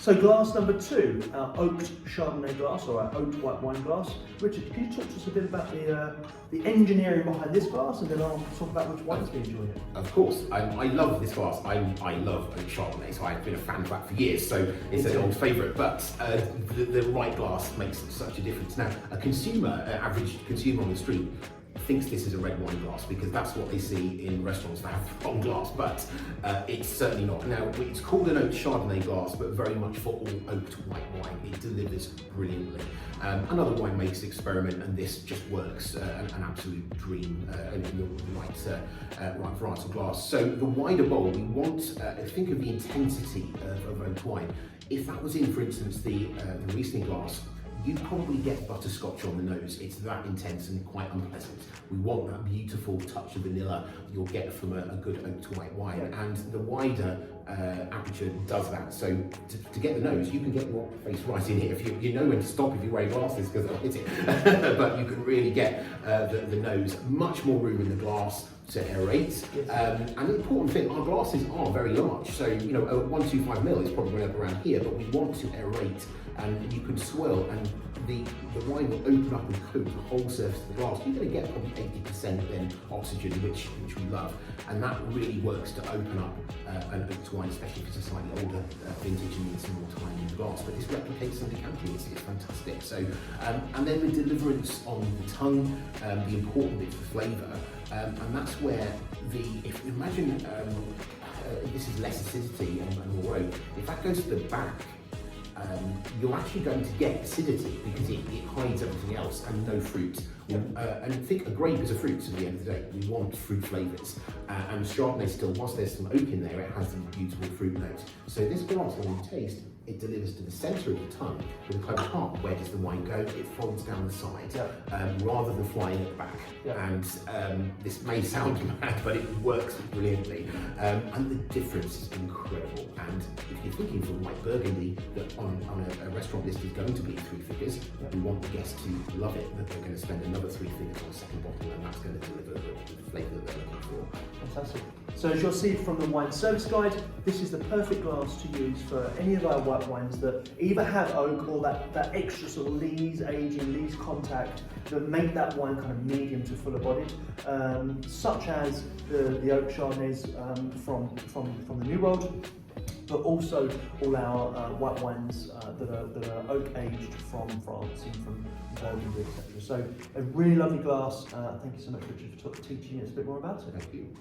So glass number 2, our oaked Chardonnay glass, or our oaked white wine glass. Richard, can you talk to us a bit about the engineering behind this glass, and then I'll talk about which wines we enjoy it. Of course, I love this glass. I love oak Chardonnay, so I've been a fan of that for years, so it's an old favourite, but the right glass makes such a difference. Now, average consumer on the street, thinks this is a red wine glass because that's what they see in restaurants that have wrong glass, but it's certainly not. Now, it's called an oaked Chardonnay glass, but very much for all oaked white wine. It delivers brilliantly. Another winemaker's experiment, and this just works, an absolute dream in the right varietal glass. So the wider bowl, we want, think of the intensity of oaked wine. If that was in, for instance, the Riesling glass, you probably get butterscotch on the nose. It's that intense and quite unpleasant. We want that beautiful touch of vanilla you'll get from a good oaked white wine. Yeah. And the wider aperture does that. So to get the nose, you can get your face right in here. If you know when to stop if you wear glasses, because I'll hit it. But you can really get the nose, much more room in the glass to aerate. Yes. And the important thing, our glasses are very large. So, you know, a 125ml is probably up around here, but we want to aerate, and you can swirl, and the wine will open up and coat the whole surface of the glass. You're going to get probably 80% then oxygen, which we love, and that really works to open up an oaked wine, especially if it's a slightly older vintage and needs some more time in the glass. But this replicates some decanting. It's fantastic. So, and then the deliverance on the tongue, the important bit for flavour, and that's where if you imagine this is less acidity and more oak. If that goes to the back, you're actually going to get acidity because it hides everything else and no fruit. And think a grape is a fruit at the end of the day. We want fruit flavours. And Chardonnay still, whilst there's some oak in there, it has some beautiful fruit notes. So this glass, when you taste, it delivers to the centre of the tongue with a close heart. Where does the wine go? It folds down the side rather than flying at the back. Yeah. And this may sound mad, but it works brilliantly. And the difference is incredible. And if you're thinking for white Burgundy, that on a restaurant list is going to be 3 figures, we want the guests to love it, that they're going to spend another 3 figures on a second bottle, and that's going to deliver the flavour that they're looking for. Fantastic. So as you'll see from the wine service guide, this is the perfect glass to use for any of our white wines that either have oak or that extra sort of lees aging, lees contact that make that wine kind of medium to fuller bodied, such as the oak Chardonnays from the New World, but also all our white wines that are oak aged from France and from Burgundy, etc. So a really lovely glass. Thank you so much, Richard, for teaching us a bit more about it. Thank you.